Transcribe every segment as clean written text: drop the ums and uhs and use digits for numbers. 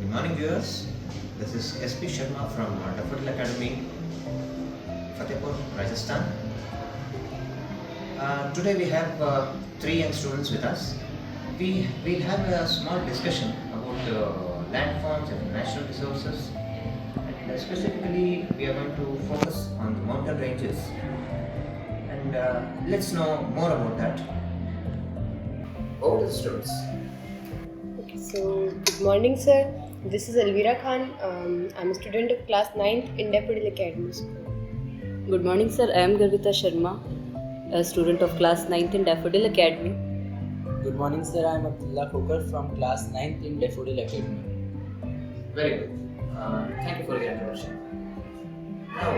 Good morning, viewers. This is SP Sharma from Daffodil Academy, Fatehpur, Rajasthan. Today we have three young students with us. We'll have a small discussion about landforms and natural resources. And specifically, we are going to focus on the mountain ranges. And let's know more about that. Over to the students. Okay, so good morning, sir. This is Alvira Khan. I'm a student of class 9th in Daffodil Academy School. Good morning, sir. I am Garvita Sharma, a student of class 9th in Daffodil Academy. Good morning, sir. I am Abdullah Khokar from class 9th in Daffodil Academy. Very good. Thank you for your introduction. Now,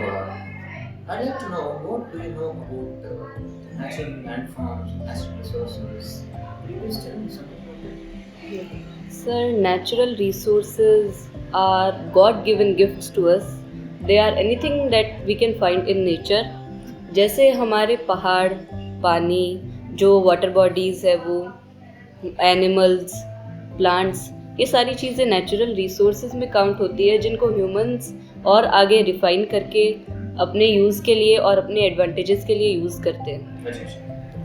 I'd like to know what do you know about natural landforms, natural resources? Could you please tell me something about it? Sir, natural resources are God-given gifts to us. They are anything that we can find in nature. जैसे हमारे पहाड़, पानी, जो water bodies है वो, animals, plants, ये सारी चीज़ें नेचुरल रिसोर्सेज में काउंट होती है जिनको ह्यूमंस और आगे रिफाइन करके अपने यूज़ के लिए और अपने एडवांटेजेस के लिए यूज़ करते हैं.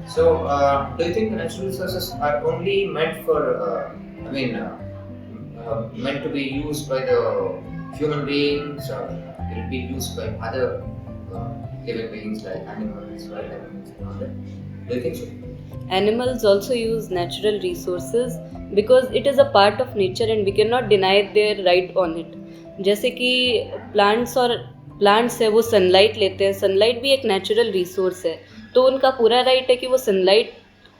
So, do you think natural resources are only meant for, meant to be used by the human beings, or will it be used by other living beings like animals, wild animals, and all that? Do you think so? Animals also use natural resources because it is a part of nature and we cannot deny their right on it. जैसे कि plants है वो sunlight लेते हैं. Sunlight भी एक natural resource है, तो उनका पूरा राइट है कि वो सनलाइट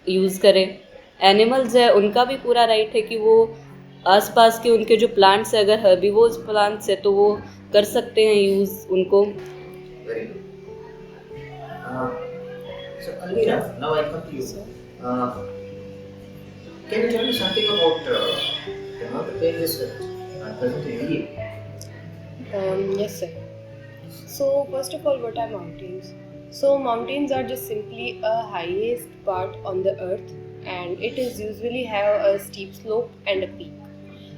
यूज़ करें. एनिमल्स है, उनका भी पूरा राइट है कि वो आसपास के उनके जो प्लांट्स है, अगर हर्बीवोर्स प्लांट्स है तो वो कर सकते हैं यूज़ उनको. Very good. So, Alvira, now I come to you. Can you tell me something about the mountain ranges that are present in India? Yes, sir. So, first of all, what are mountains? So, mountains are just simply a highest part on the earth, and it is usually have a steep slope and a peak.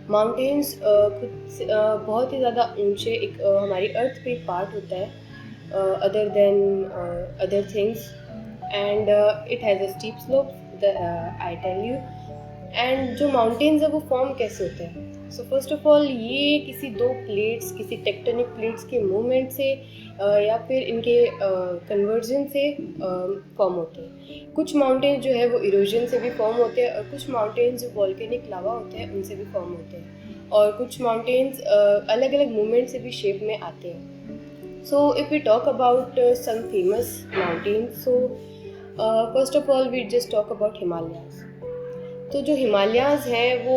Mountains बहुत ही ज़्यादा ऊंचे एक हमारी अर्थ पे part होता है, other than other things, and it has a steep slope. I tell you. And जो mountains है वो फॉर्म कैसे होते हैं? सो फर्स्ट ऑफ ऑल ये किसी दो प्लेट्स, किसी टेक्टोनिक प्लेट्स के मूवमेंट से या फिर इनके कन्वर्जन से फॉर्म होते हैं. कुछ माउंटेन्स जो है वो इरोजन से भी फॉर्म होते हैं, और कुछ माउंटेन्स जो वॉल्केनिक लावा होते हैं उनसे भी फॉर्म होते हैं, और कुछ माउंटेन्स अलग अलग मूवमेंट से भी शेप में आते हैं. So if we talk about some famous mountains, so first of all we just talk about Himalayas. तो जो हिमालयाज़ हैं वो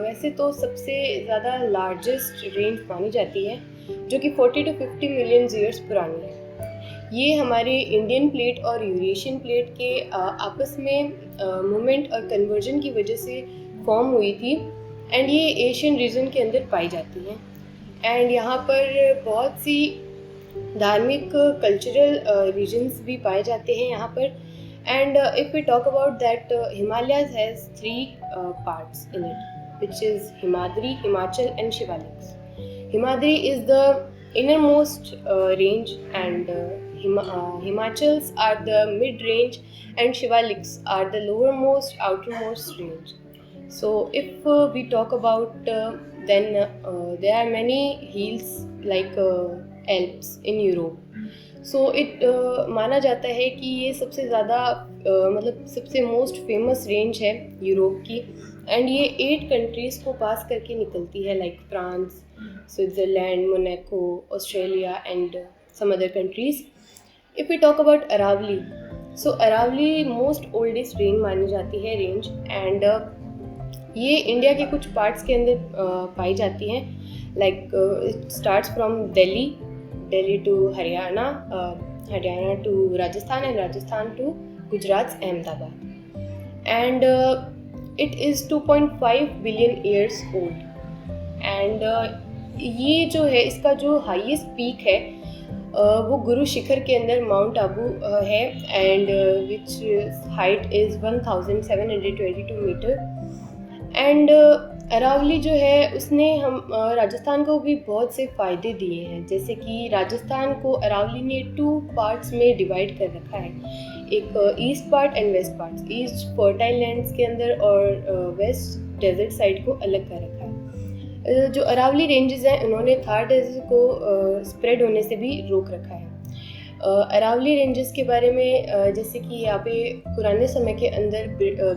वैसे तो सबसे ज़्यादा लार्जेस्ट रेंज मानी जाती है, जो कि 40 to 50 मिलियन ईयर्स पुरानी है. ये हमारे इंडियन प्लेट और यूरेशियन प्लेट के आपस में मूवमेंट और कन्वर्जन की वजह से फॉर्म हुई थी, एंड ये एशियन रीजन के अंदर पाई जाती हैं. एंड यहाँ पर बहुत सी धार्मिक कल्चरल रीजन्स भी पाए जाते हैं यहाँ पर. And if we talk about that, Himalayas has three parts in it, which is Himadri, Himachal and Shivaliks. Himadri is the innermost range, and Himachals are the mid-range, and Shivaliks are the lowermost, outermost range. So if we talk about, then there are many hills like Alps in Europe. So it माना जाता है कि ये सबसे ज़्यादा मतलब सबसे most famous range है यूरोप की, एंड ये 8 कंट्रीज़ को पास करके निकलती है, like France, Switzerland, Monaco, Australia and some other countries. If we talk about Aravalli, so Aravalli most oldest range मानी जाती है रेंज, एंड ये इंडिया के कुछ पार्ट्स के अंदर पाई जाती हैं, like it starts from Delhi to Haryana, Haryana to Rajasthan, and Rajasthan to Gujarat's Ahmedabad. And it is 2.5 billion years old. And ये जो है इसका जो हाईएस्ट पीक है वो गुरु शिखर के अंदर माउंट आबू है, and which height is 1722 metre. एंड अरावली जो है उसने हम राजस्थान को भी बहुत से फ़ायदे दिए हैं, जैसे कि राजस्थान को अरावली ने 2 पार्ट्स में डिवाइड कर रखा है, एक east part and west part. East fertile lands के अंदर और वेस्ट डेजर्ट साइड को अलग कर रखा है। जो अरावली रेंजेस हैं उन्होंने थार डेजर्ट को स्प्रेड होने से भी रोक रखा है। अरावली रेंजेस के बारे में जैसे कि यहाँ पे पुराने समय के अंदर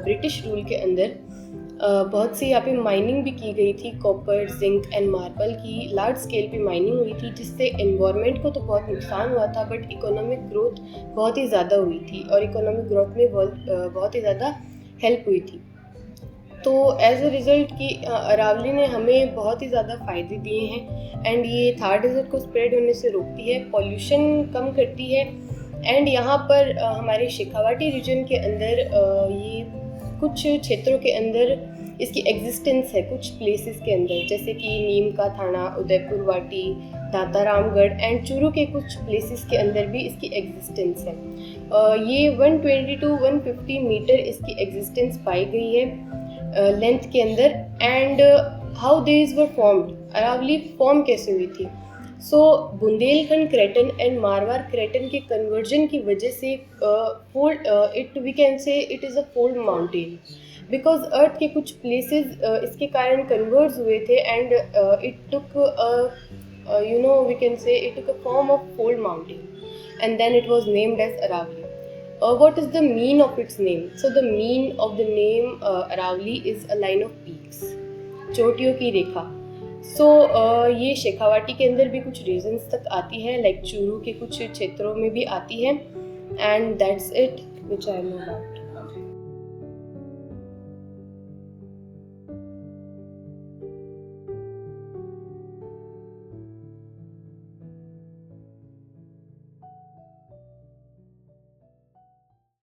ब्रिटिश रूल के अंदर बहुत सी यहाँ पे माइनिंग भी की गई थी, कॉपर, जिंक एंड मार्बल की लार्ज स्केल पे माइनिंग हुई थी, जिससे एनवायरनमेंट को तो बहुत नुकसान हुआ था, बट इकोनॉमिक ग्रोथ बहुत ही ज़्यादा हुई थी और इकोनॉमिक ग्रोथ में बहुत ही ज़्यादा हेल्प हुई थी। तो एज अ रिज़ल्ट कि अरावली ने हमें बहुत ही ज़्यादा फ़ायदे दिए हैं एंड ये थार डेजर्ट को स्प्रेड होने से रोकती है, पॉल्यूशन कम करती है एंड यहाँ पर हमारे शेखावाटी रीजन के अंदर ये कुछ क्षेत्रों के अंदर इसकी एग्जिस्टेंस है, कुछ प्लेसेस के अंदर, जैसे कि नीम का थाना, उदयपुर वाटी, दातारामगढ़ एंड चूरू के कुछ प्लेसेस के अंदर भी इसकी एग्जिस्टेंस है। ये 120 to 150 मीटर इसकी एग्जिस्टेंस पाई गई है लेंथ के अंदर। And how these were formed, Aravalli form कैसे हुई थी? So Bundelkhand craton and Marwar craton के कन्वर्जन की वजह से fold it we can say it is a fold mountain, because earth के कुछ प्लेसेस इसके कारण कन्वर्ज हुए थे and it took we can say it took a form of fold mountain and then it was named as Aravalli. What is the mean of its name? So the mean of the name Aravali is a line of peaks, चोटियों की रेखा. सो ये शेखावाटी के अंदर भी कुछ regions तक आती है, लाइक चूरू के कुछ क्षेत्रों में भी आती है and that's it which I know about.